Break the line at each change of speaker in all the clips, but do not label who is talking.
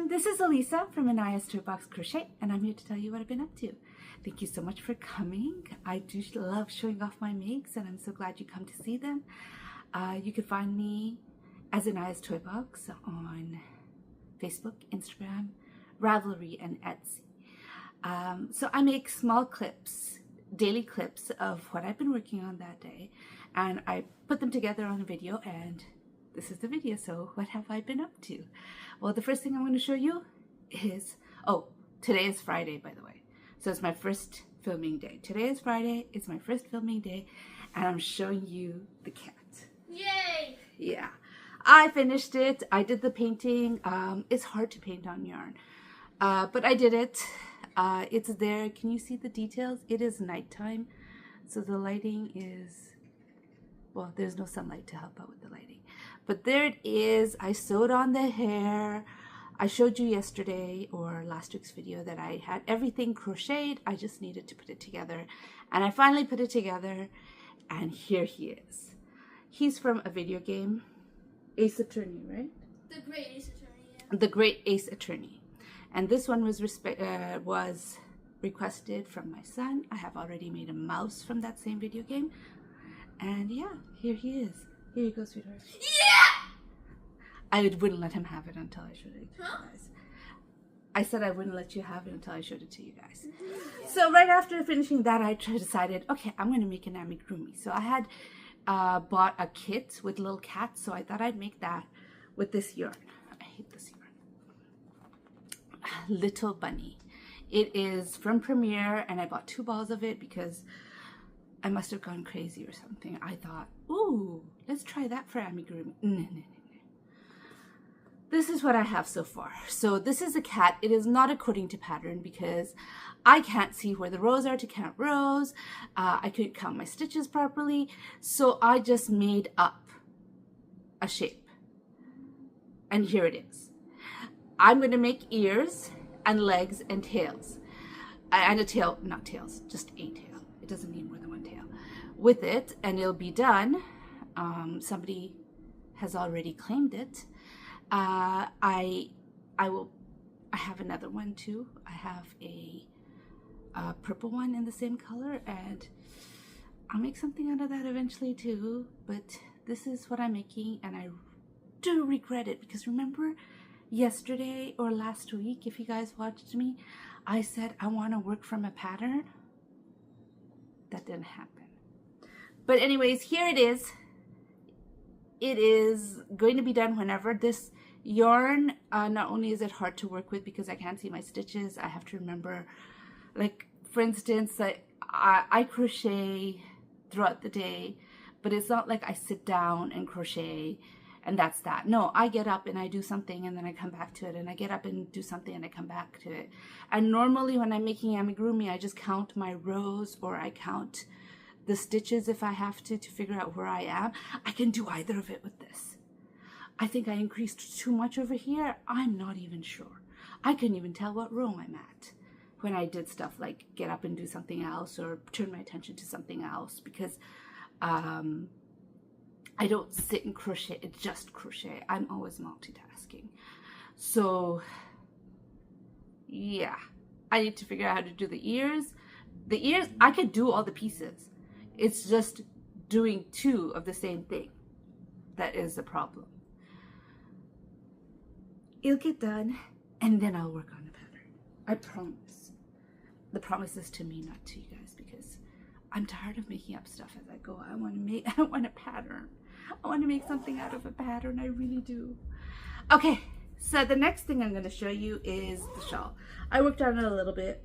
everyone, this is Elisa from Anaya's Toolbox Crochet, and I'm here to tell you what I've been up to. Thank you so much for coming. I do love showing off my makes, and I'm so glad you come to see them. You can find me as Anaya's Toolbox on Facebook, Instagram, Ravelry, and Etsy. So I make small clips, daily clips of what I've been working on that day, and I put them together on a video, and this is the video. So what have I been up to? Well, the first thing I'm going to show you is, today is Friday, by the way. So it's my first filming day. Today is Friday, it's my first filming day, and I'm showing you the cat.
Yay!
Yeah, I finished it. I did the painting. It's hard to paint on yarn, but I did it. It's there. Can you see the details? It is nighttime, so the lighting is, well, there's no sunlight to help out with the lighting. But there it is. I sewed on the hair. I showed you yesterday or last week's video that I had everything crocheted. I just needed to put it together. And I finally put it together. And here he is. He's from a video game. Ace Attorney, right?
The Great Ace Attorney, yeah.
The Great Ace Attorney. And this one was requested from my son. I have already made a mouse from that same video game. And yeah, here he is. Here you go, sweetheart.
Yeah!
I wouldn't let him have it until I showed it to you
Huh?
guys. I said I wouldn't let you have it until I showed it to you guys. Yeah. So right after finishing that, I decided, okay, I'm going to make an amigurumi. So I had bought a kit with little cats, so I thought I'd make that with this yarn. I hate this yarn. Little Bunny. It is from Premiere, and I bought 2 balls of it because I must have gone crazy or something. I thought, ooh, let's try that for amigurumi. No. This is what I have so far. So this is a cat. It is not according to pattern because I can't see where the rows are to count rows. I couldn't count my stitches properly. So I just made up a shape. And here it is. I'm going to make ears and legs and tails. And a tail, not tails, just a tail. It doesn't need more than one tail with it, and it'll be done. Somebody has already claimed it. I have another one too. I have a purple one in the same color, and I'll make something out of that eventually too. But this is what I'm making, and I do regret it because remember yesterday or last week, if you guys watched me, I said I want to work from a pattern. That didn't happen. But anyways, here it is. It is going to be done whenever. This yarn, not only is it hard to work with because I can't see my stitches, I have to remember, like, for instance, I crochet throughout the day, but it's not like I sit down and crochet and that's that. No, I get up and I do something and then I come back to it, and I get up and do something and I come back to it. And normally when I'm making amigurumi, I just count my rows, or I count the stitches if I have to figure out where I am. I can do either of it with this. I think I increased too much over here. I'm not even sure. I couldn't even tell what row I'm at when I did stuff like get up and do something else or turn my attention to something else, because I don't sit and crochet, it's just crochet. I'm always multitasking. So yeah, I need to figure out how to do the ears. The ears, I could do all the pieces. It's just doing 2 of the same thing that is the problem. It'll get done, and then I'll work on the pattern. I promise. The promise is to me, not to you guys, because I'm tired of making up stuff as I go. I want a pattern. I want to make something out of a pattern. I really do. Okay, so the next thing I'm going to show you is the shawl. I worked on it a little bit.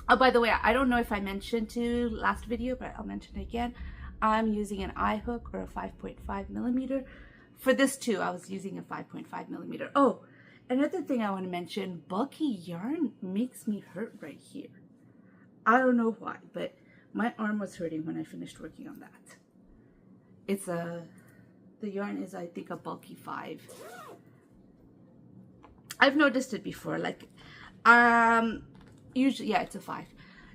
Oh, by the way, I don't know if I mentioned to last video, but I'll mention it again. I'm using an eye hook or a 5.5 millimeter. For this too, I was using a 5.5 millimeter. Oh, another thing I want to mention, bulky yarn makes me hurt right here. I don't know why, but my arm was hurting when I finished working on that. It's the yarn is, I think, a bulky 5. I've noticed it before, like, usually, yeah, it's a 5.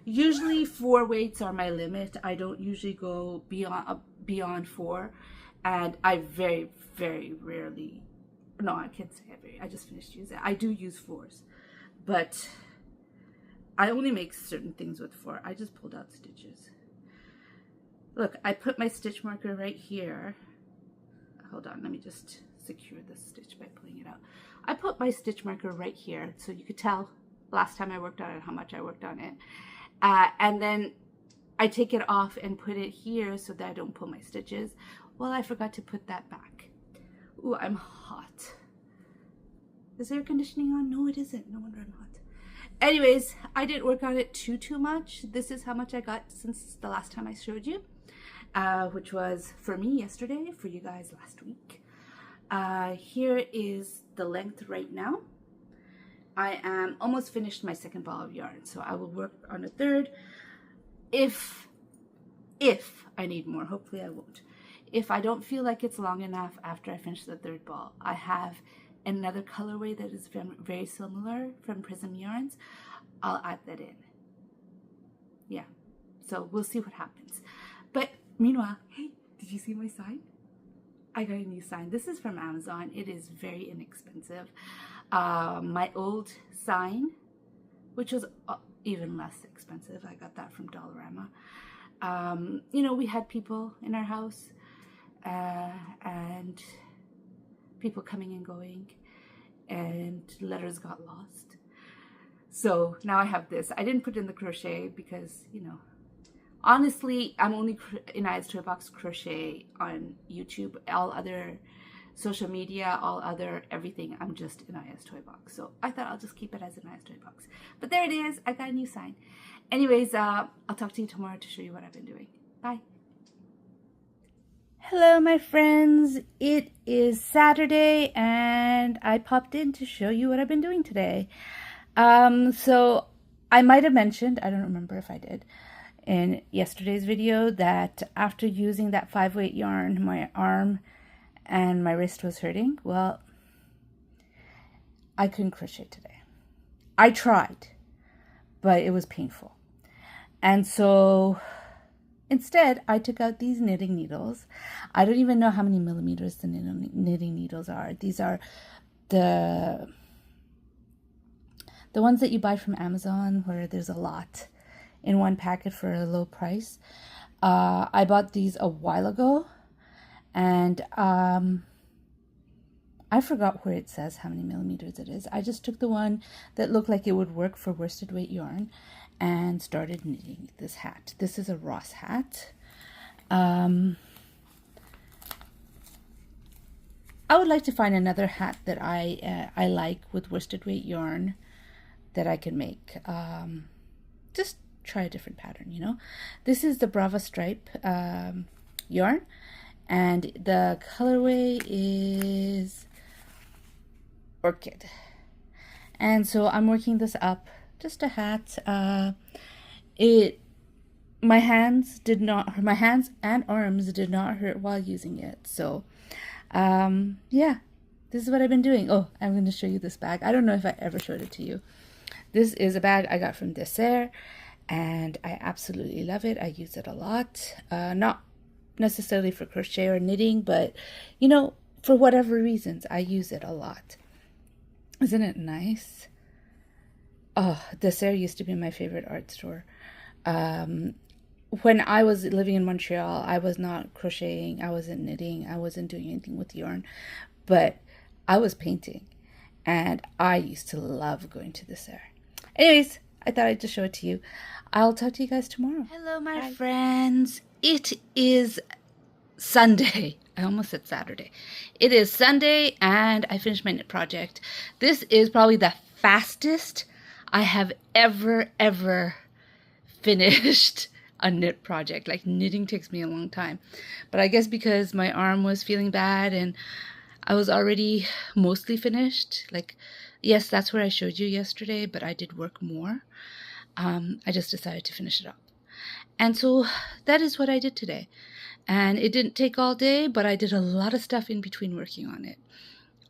Usually 4 weights are my limit. I don't usually go beyond 4, and I very, very rarely no, I can't say every, I just finished using it. I do use 4s, but I only make certain things with 4. I just pulled out stitches. Look, I put my stitch marker right here. Hold on, let me just secure this stitch by pulling it out. I put my stitch marker right here so you could tell last time I worked on it how much I worked on it. And then I take it off and put it here so that I don't pull my stitches. Well, I forgot to put that back. Ooh, I'm hot. Is air conditioning on? No, it isn't. No wonder I'm hot. Anyways, I didn't work on it too much. This is how much I got since the last time I showed you, which was for me yesterday, for you guys last week. Here is the length right now. I am almost finished my second ball of yarn, so I will work on a third. If I need more, hopefully I won't. If I don't feel like it's long enough after I finish the third ball, I have another colorway that is very similar from Prism Yarns. I'll add that in. Yeah, so we'll see what happens. But meanwhile, hey, did you see my sign? I got a new sign. This is from Amazon. It is very inexpensive. My old sign, which was even less expensive, I got that from Dollarama. You know, we had people in our house and people coming and going, and letters got lost. So now I have this. I didn't put in the crochet because, you know, honestly, I'm only in Aya's Toy Box crochet on YouTube. All other social media, all other everything, I'm just in Aya's Toy Box. So I thought I'll just keep it as an Aya's Toy Box. But there it is. I got a new sign. Anyways, I'll talk to you tomorrow to show you what I've been doing. Bye. Hello, my friends. It is Saturday, and I popped in to show you what I've been doing today. So I might have mentioned, I don't remember if I did, in yesterday's video that after using that 5-weight yarn, my arm and my wrist was hurting. Well, I couldn't crochet today. I tried, but it was painful. And so instead, I took out these knitting needles. I don't even know how many millimeters the knitting needles are. These are the ones that you buy from Amazon, where there's a lot in one packet for a low price. I bought these a while ago, and I forgot where it says how many millimeters it is. I just took the one that looked like it would work for worsted weight yarn and started knitting this hat. This is a Ross hat. I would like to find another hat that I like with worsted weight yarn that I can make. Just try a different pattern, you know. This is the Brava Stripe yarn, and the colorway is Orchid. And so I'm working this up, just a hat. My hands and arms did not hurt while using it. So yeah, this is what I've been doing. Oh, I'm going to show you this bag. I don't know if I ever showed it to you. This is a bag I got from Dessert, and I absolutely love it. I use it a lot. Not necessarily for crochet or knitting, but, you know, for whatever reasons, I use it a lot. Isn't it nice? Oh, Dessert used to be my favorite art store. When I was living in Montreal, I was not crocheting, I wasn't knitting, I wasn't doing anything with yarn, but I was painting, and I used to love going to Dessert. Anyways, I thought I'd just show it to you. I'll talk to you guys tomorrow. Hello, my friends. It is Sunday. I almost said Saturday. It is Sunday, and I finished my knit project. This is probably the fastest I have ever finished a knit project. Like, knitting takes me a long time. But I guess because my arm was feeling bad and I was already mostly finished. Like, yes, that's where I showed you yesterday, but I did work more. I just decided to finish it up. And so that is what I did today. And it didn't take all day, but I did a lot of stuff in between working on it.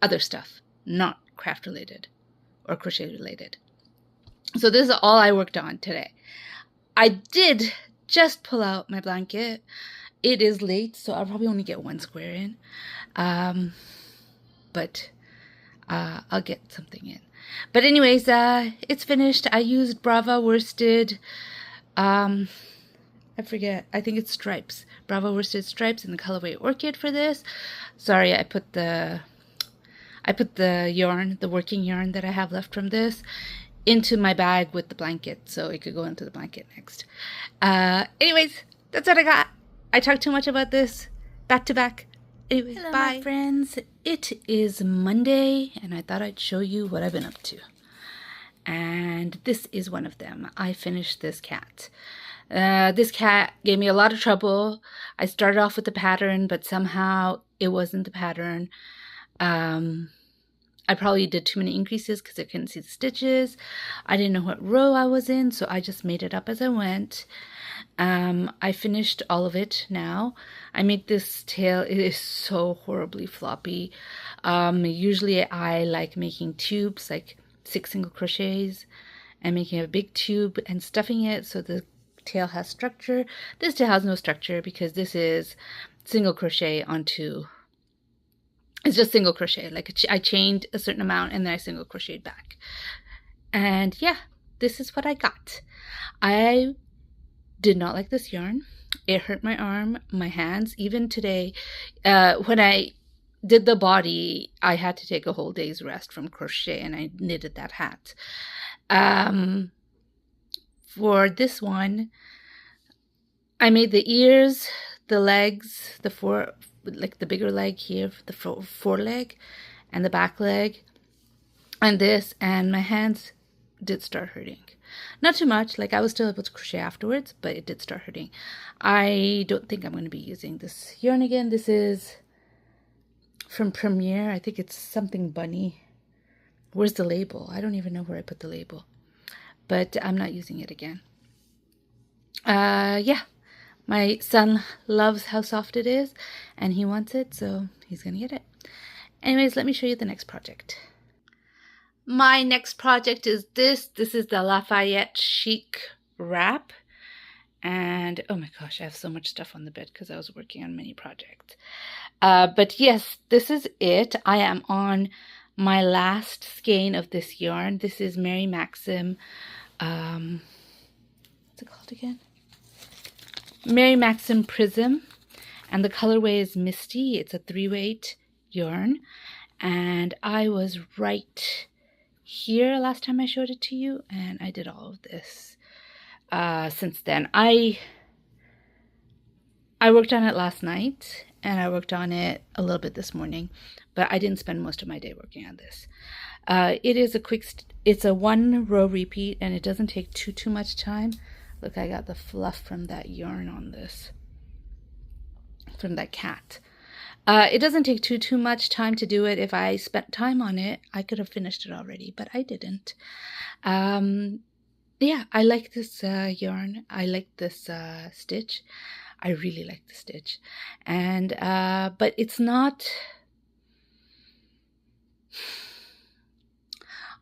Other stuff, not craft related or crochet related. So this is all I worked on today. I did just pull out my blanket. It is late, so I'll probably only get one square in. But I'll get something in. But anyways, it's finished. I used Brava worsted, I forget, I think it's stripes. Brava worsted stripes in the colorway Orchid for this. Sorry, I put the yarn, the working yarn that I have left from this, into my bag with the blanket, so it could go into the blanket next. Anyways, that's what I got. I talked too much about this. Back to back. Anyways,
Hello,
bye.
my
Friends, it is Monday, and I thought I'd show you what I've been up to. And this is one of them. I finished this cat. This cat gave me a lot of trouble. I started off with the pattern, but somehow it wasn't the pattern. I probably did too many increases because I couldn't see the stitches. I didn't know what row I was in, so I just made it up as I went. I finished all of it now. I made this tail. It is so horribly floppy. Usually I like making tubes, like 6 single crochets, and making a big tube and stuffing it so the tail has structure. This tail has no structure because this is single crochet onto... It's just single crochet. Like I chained a certain amount and then I single crocheted back. And yeah, this is what I got. I did not like this yarn. It hurt my arm, my hands. Even today, when I did the body, I had to take a whole day's rest from crochet and I knitted that hat. For this one, I made the ears, the legs, like the bigger leg here, the foreleg, and the back leg, and this, and my hands did start hurting. Not too much, like I was still able to crochet afterwards, but it did start hurting. I don't think I'm going to be using this yarn again. This is from Premiere. I think it's something bunny. Where's the label? I don't even know where I put the label, but I'm not using it again. Yeah. My son loves how soft it is, and he wants it, so he's going to get it. Anyways, let me show you the next project. My next project is this. This is the Lafayette Chic wrap. And, oh my gosh, I have so much stuff on the bed because I was working on many projects. But yes, this is it. I am on my last skein of this yarn. This is Mary Maxim. What's it called again? Mary Maxim Prism, and the colorway is Misty. It's a 3-weight yarn, and I was right here last time I showed it to you, and I did all of this since then. I worked on it last night, and I worked on it a little bit this morning, but I didn't spend most of my day working on this. It is it's a 1-row repeat, and it doesn't take too much time. Look, I got the fluff from that yarn on this, from that cat. It doesn't take too much time to do it. If I spent time on it, I could have finished it already, but I didn't. Yeah, I like this yarn. I like this stitch. I really like the stitch. And, but it's not...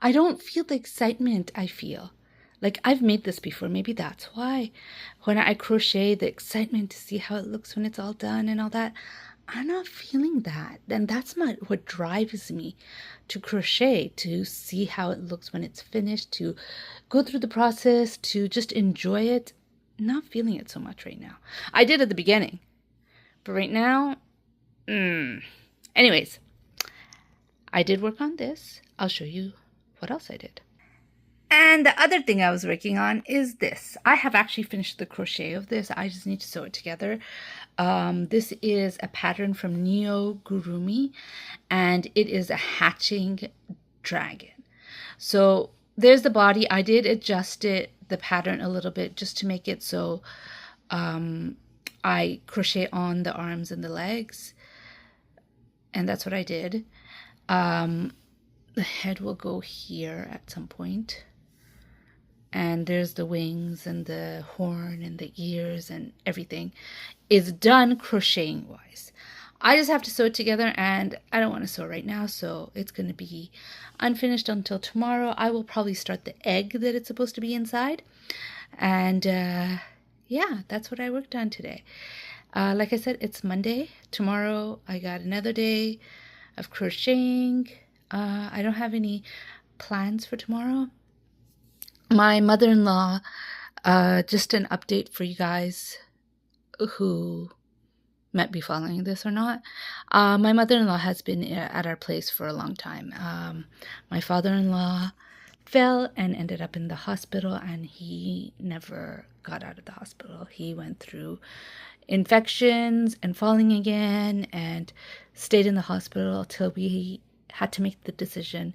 I don't feel the excitement I feel. Like, I've made this before. Maybe that's why. When I crochet, the excitement to see how it looks when it's all done and all that, I'm not feeling that. And that's what drives me to crochet, to see how it looks when it's finished, to go through the process, to just enjoy it. Not feeling it so much right now. I did at the beginning. But right now, Anyways, I did work on this. I'll show you what else I did. And the other thing I was working on is this. I have actually finished the crochet of this. I just need to sew it together. This is a pattern from Amigurumi, and it is a hatching dragon. So there's the body. I did adjust the pattern a little bit just to make it so I crochet on the arms and the legs. And that's what I did. The head will go here at some point. And there's the wings and the horn and the ears and everything is done crocheting wise. I just have to sew it together, and I don't want to sew right now, so it's going to be unfinished until tomorrow. I will probably start the egg that it's supposed to be inside. And yeah, that's what I worked on today. Like I said, it's Monday. Tomorrow I got another day of crocheting. I don't have any plans for tomorrow. My mother-in-law, just an update for you guys who might be following this or not. My mother-in-law has been at our place for a long time. My father-in-law fell and ended up in the hospital, and he never got out of the hospital. He went through infections and falling again and stayed in the hospital till we had to make the decision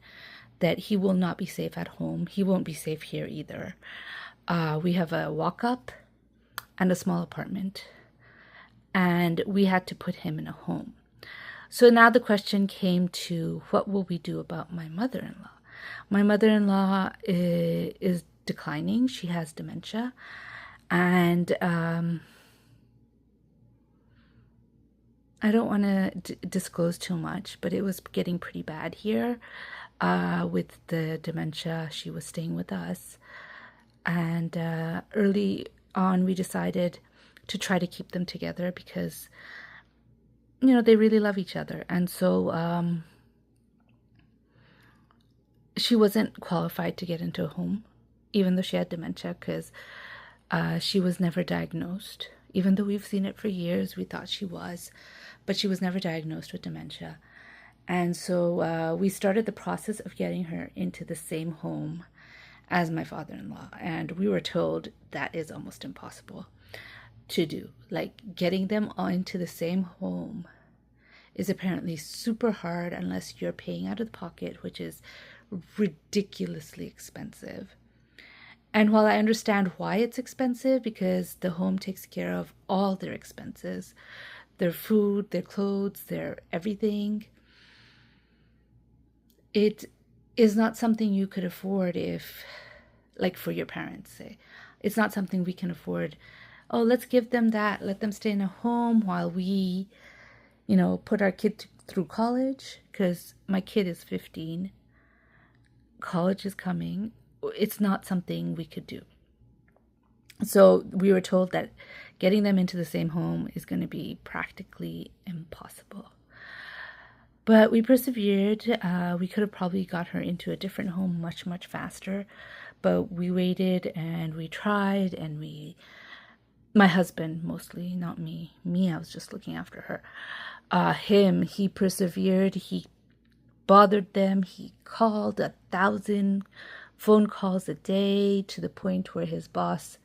that he will not be safe at home. He won't be safe here either. We have a walk-up and a small apartment, and we had to put him in a home. So now the question came to, what will we do about my mother-in-law? My mother-in-law is declining. She has dementia. And I don't want to disclose too much, but it was getting pretty bad here with the dementia. She was staying with us. And early on, we decided to try to keep them together because, they really love each other. And so she wasn't qualified to get into a home, even though she had dementia, because she was never diagnosed. Even though we've seen it for years, we thought she was, but she was never diagnosed with dementia. And so we started the process of getting her into the same home as my father-in-law. And we were told that is almost impossible to do. Like, getting them all into the same home is apparently super hard unless you're paying out of the pocket, which is ridiculously expensive. And while I understand why it's expensive, because the home takes care of all their expenses, their food, their clothes, their everything, it is not something you could afford if, like, for your parents, say. It's not something we can afford. Oh, let's give them that. Let them stay in a home while we, put our kid through college, because my kid is 15. College is coming. It's not something we could do. So we were told that getting them into the same home is going to be practically impossible. But we persevered. We could have probably got her into a different home much, much faster. But we waited and we tried, and my husband mostly, not me. I was just looking after her. He persevered. He bothered them. He called 1,000 phone calls a day, to the point where his boss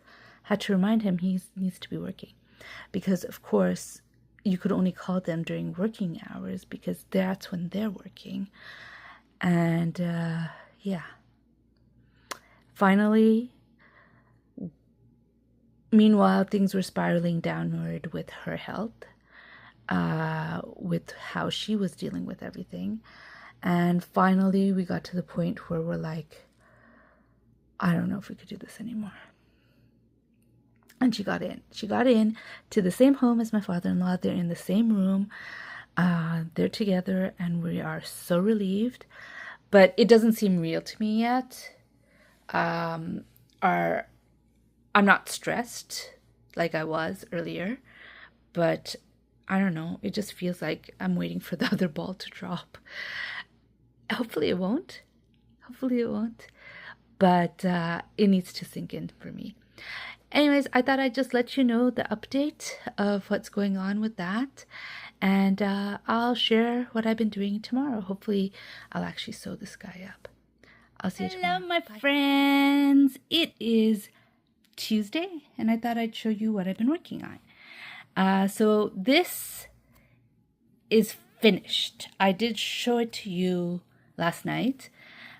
had to remind him he needs to be working. Because, of course, you could only call them during working hours, because that's when they're working. And, Finally, meanwhile, things were spiraling downward with her health, with how she was dealing with everything. And finally, we got to the point where we're like, I don't know if we could do this anymore. And she got in. She got in to the same home as my father-in-law. They're in the same room. They're together, and we are so relieved. But it doesn't seem real to me yet. I'm not stressed like I was earlier, but I don't know. It just feels like I'm waiting for the other ball to drop. Hopefully it won't. But it needs to sink in for me. Anyways, I thought I'd just let you know the update of what's going on with that. And I'll share what I've been doing tomorrow. Hopefully I'll actually sew this guy up. I'll see you tomorrow. Hello, my friends. It is Tuesday, and I thought I'd show you what I've been working on. So this is finished. I did show it to you last night.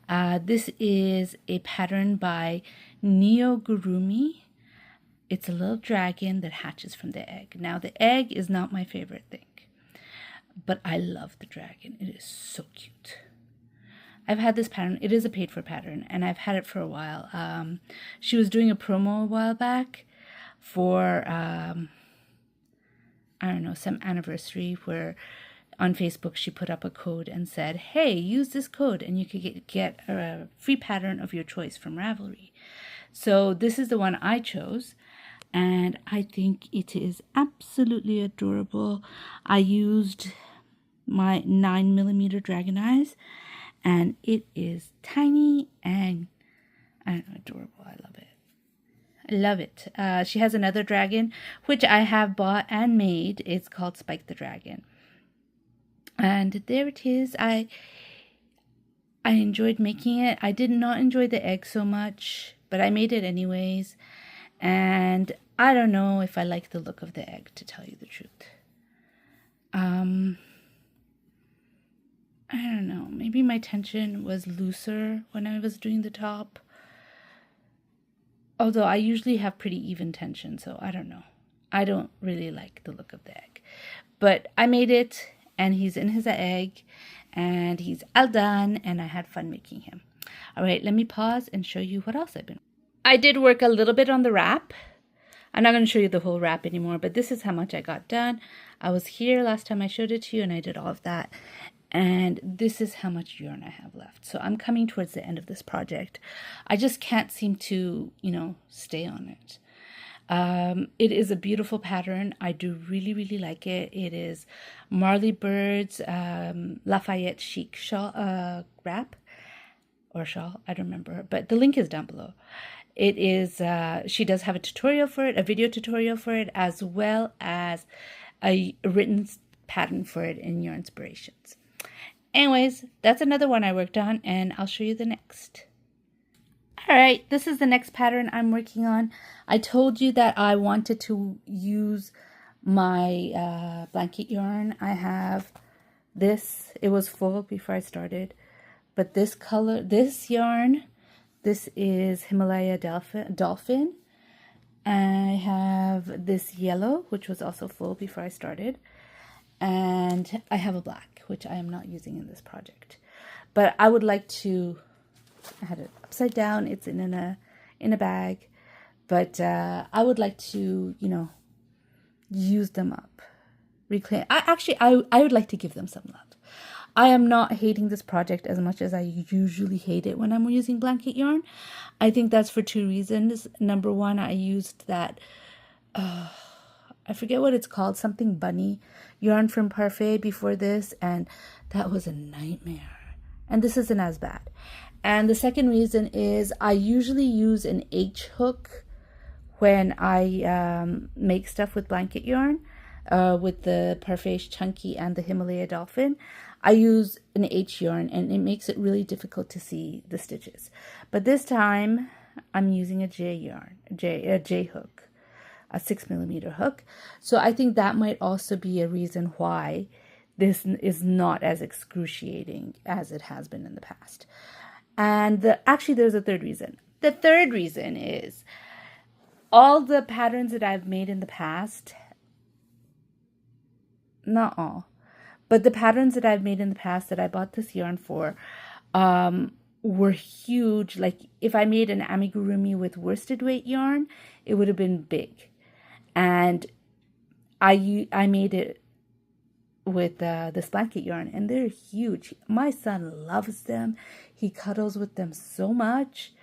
This is a pattern by Amigurumi. It's a little dragon that hatches from the egg. Now, the egg is not my favorite thing, but I love the dragon. It is so cute. I've had this pattern. It is a paid-for pattern, and I've had it for a while. She was doing a promo a while back for, some anniversary, where on Facebook she put up a code and said, hey, use this code and you could get a free pattern of your choice from Ravelry. So this is the one I chose, and I think it is absolutely adorable. I used my 9mm dragon eyes, and it is tiny and, I don't know, adorable. I love it. I love it. She has another dragon, which I have bought and made. It's called Spike the Dragon. And there it is. I enjoyed making it. I did not enjoy the egg so much, but I made it anyways. And I don't know if I like the look of the egg, to tell you the truth. I don't know. Maybe my tension was looser when I was doing the top. Although I usually have pretty even tension, so I don't know. I don't really like the look of the egg. But I made it, and he's in his egg, and he's all done, and I had fun making him. All right, let me pause and show you what else I've been. I did work a little bit on the wrap. I'm not going to show you the whole wrap anymore, but this is how much I got done. I was here last time I showed it to you, and I did all of that. And this is how much yarn I have left. So I'm coming towards the end of this project. I just can't seem to, stay on it. It is a beautiful pattern. I do really, really like it. It is Marley Bird's Lafayette Chic shawl, wrap or shawl. I don't remember, but the link is down below. It is, she does have a tutorial for it, a video tutorial for it, as well as a written pattern for it in Your Inspirations. Anyways, that's another one I worked on, and I'll show you the next. All right, this is the next pattern I'm working on. I told you that I wanted to use my blanket yarn. I have this. It was full before I started, but this color, this yarn, this is Himalaya Dolphin. I have this yellow, which was also full before I started. And I have a black, which I am not using in this project. But I would like to, I had it upside down. It's in a bag. But I would like to, use them up. Reclaim. I would like to give them some love. I am not hating this project as much as I usually hate it when I'm using blanket yarn. I think that's for two reasons. Number one, I used that, I forget what it's called, something bunny yarn from Parfait before this, and that was a nightmare. And this isn't as bad. And the second reason is I usually use an H hook when I make stuff with blanket yarn, with the Parfait Chunky and the Himalaya Dolphin. I use an H yarn, and it makes it really difficult to see the stitches. But this time I'm using a J yarn, a J hook, a 6mm hook. So I think that might also be a reason why this is not as excruciating as it has been in the past. And actually there's a third reason. The third reason is all the patterns that I've made in the past, not all, but the patterns that I've made in the past that I bought this yarn for were huge. Like if I made an amigurumi with worsted weight yarn, it would have been big. And I made it with this blanket yarn, and they're huge. My son loves them. He cuddles with them so much.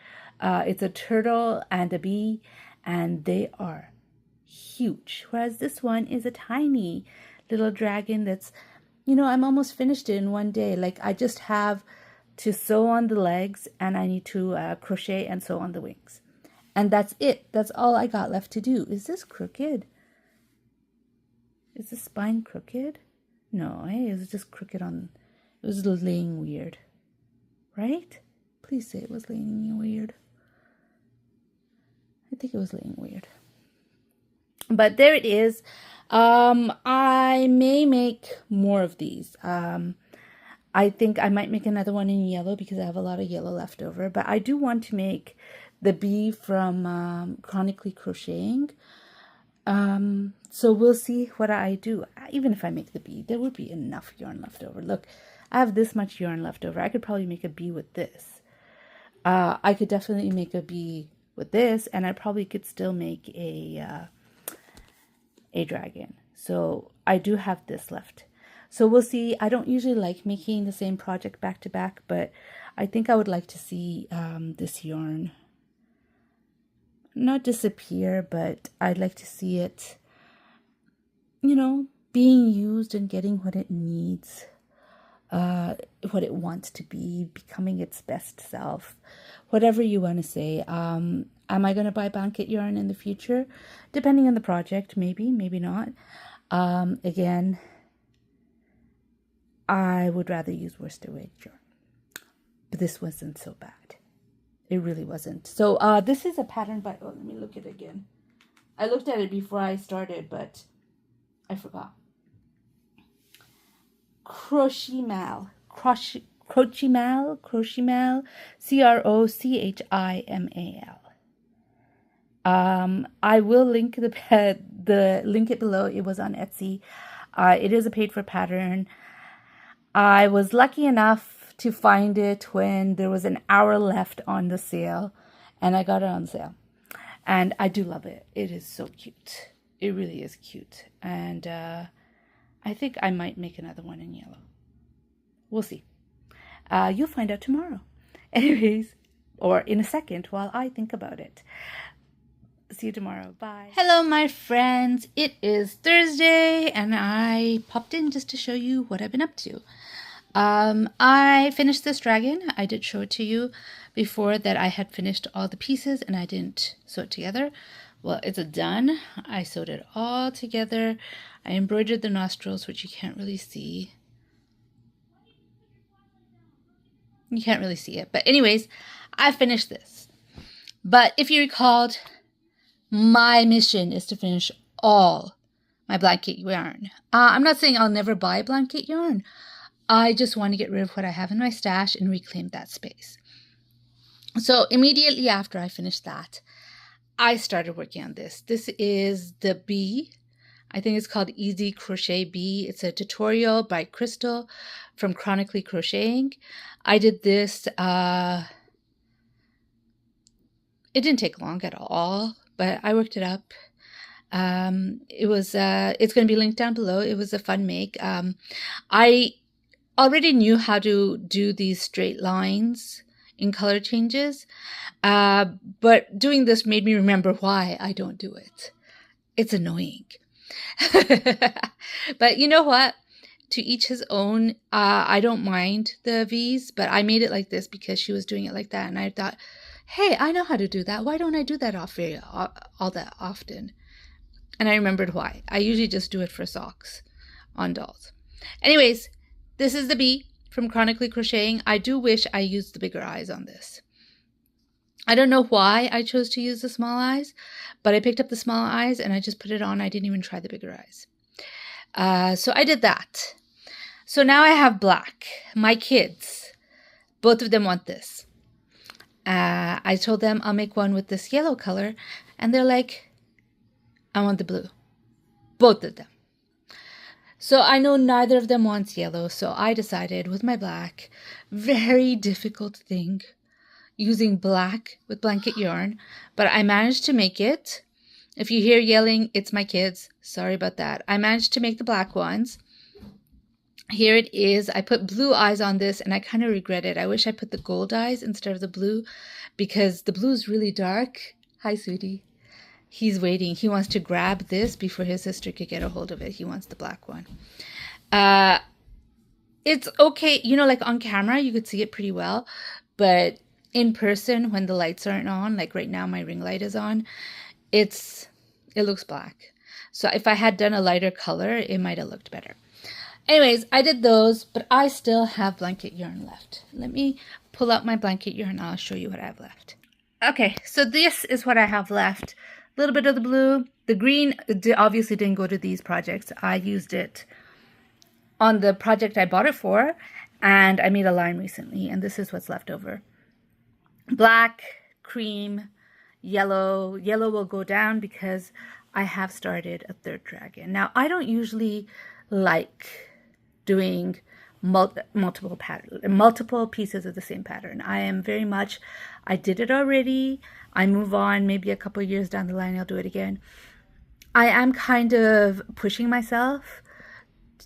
It's a turtle and a bee, and they are huge. Whereas this one is a tiny little dragon that's, I'm almost finished it in one day. Like I just have to sew on the legs, and I need to crochet and sew on the wings. And that's it. That's all I got left to do. Is this crooked? Is the spine crooked? No, it was just crooked on, it was laying weird. Right? Please say it was laying weird. I think it was laying weird. But there it is. I may make more of these. I think I might make another one in yellow because I have a lot of yellow left over. But I do want to make the bee from Chronically Crocheting. So we'll see what I do. Even if I make the bee, there would be enough yarn left over. Look, I have this much yarn left over. I could probably make a bee with this. I could definitely make a bee with this, and I probably could still make a dragon. So I do have this left. So we'll see. I don't usually like making the same project back to back, but I think I would like to see this yarn not disappear, but I'd like to see it, being used and getting what it needs. what it wants to be, becoming its best self, whatever you want to say. Am I going to buy blanket yarn in the future? Depending on the project, maybe, maybe not. Again, I would rather use worsted weight yarn, but this wasn't so bad. It really wasn't. So this is a pattern by, oh, let me look at it again. I looked at it before I started, but I forgot. Crochet Mal, Crochimal, Crochimal. I will link the link it below. It was on Etsy. It is a paid for pattern. I was lucky enough to find it when there was an hour left on the sale, and I got it on sale. And I do love it. It is so cute. It really is cute. And I think I might make another one in yellow. We'll see. You'll find out tomorrow. Anyways, or in a second while I think about it. See you tomorrow. Bye. Hello, my friends. It is Thursday, and I popped in just to show you what I've been up to. I finished this dragon. I did show it to you before that I had finished all the pieces and I didn't sew it together. Well, it's done. I sewed it all together. I embroidered the nostrils, which you can't really see. You can't really see it. But anyways, I finished this. But if you recalled, my mission is to finish all my blanket yarn. I'm not saying I'll never buy blanket yarn. I just want to get rid of what I have in my stash and reclaim that space. So immediately after I finished that, I started working on this. This is the bee. I think it's called Easy Crochet Bee. It's a tutorial by Crystal from Chronically Crocheting. I did this. It didn't take long at all, but I worked it up. It's going to be linked down below. It was a fun make. I already knew how to do these straight lines in color changes, but doing this made me remember why I don't do it. It's annoying. But you know what? To each his own. I don't mind the V's, but I made it like this because she was doing it like that, and I thought, hey, I know how to do that. Why don't I do that all that often? And I remembered why. I usually just do it for socks on dolls. Anyways, this is the bee from Chronically Crocheting. I do wish I used the bigger eyes on this. I don't know why I chose to use the small eyes, but I picked up the small eyes and I just put it on. I didn't even try the bigger eyes. So I did that. So now I have black. My kids, both of them want this. I told them I'll make one with this yellow color, and they're like, I want the blue. Both of them. So I know neither of them wants yellow, so I decided with my black, very difficult thing, using black with blanket yarn, but I managed to make it. If you hear yelling, it's my kids. Sorry about that. I managed to make the black ones. Here it is. I put blue eyes on this, and I kind of regret it. I wish I put the gold eyes instead of the blue, because the blue is really dark. Hi, sweetie. He's waiting. He wants to grab this before his sister could get a hold of it. He wants the black one. It's okay. You know, like on camera, you could see it pretty well. But in person, when the lights aren't on, like right now my ring light is on, it looks black. So if I had done a lighter color, it might have looked better. Anyways, I did those, but I still have blanket yarn left. Let me pull out my blanket yarn. I'll show you what I have left. Okay, so this is what I have left. A little bit of the blue. The green obviously didn't go to these projects. I used it on the project I bought it for, and I made a line recently, and this is what's left over. Black, cream, yellow. Yellow will go down because I have started a third dragon. Now, I don't usually like doing multiple pieces of the same pattern. I am very much, I did it already. I move on. Maybe a couple of years down the line, I'll do it again. I am kind of pushing myself.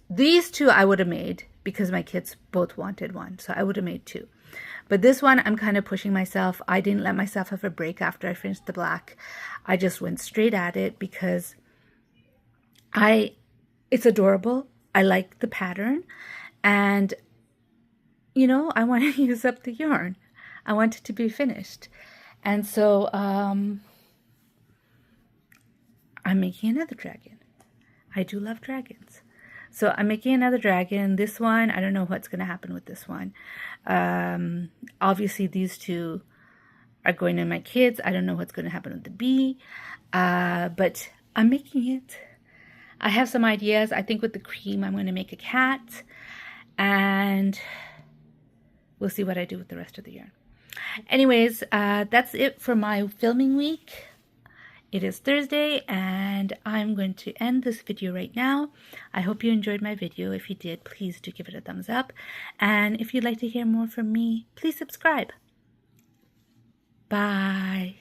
These two I would have made because my kids both wanted one, so I would have made two. But this one, I'm kind of pushing myself. I didn't let myself have a break after I finished the black. I just went straight at it because it's adorable. I like the pattern, and you know, I want to use up the yarn. I want it to be finished. And so I'm making another dragon. I do love dragons. So I'm making another dragon. This one, I don't know what's going to happen with this one. Obviously, these two are going to my kids. I don't know what's going to happen with the bee. But I'm making it. I have some ideas. I think with the cream, I'm going to make a cat. And we'll see what I do with the rest of the yarn. Anyways, that's it for my filming week. It is Thursday, and I'm going to end this video right now. I hope you enjoyed my video. If you did, please do give it a thumbs up. And if you'd like to hear more from me, please subscribe. Bye.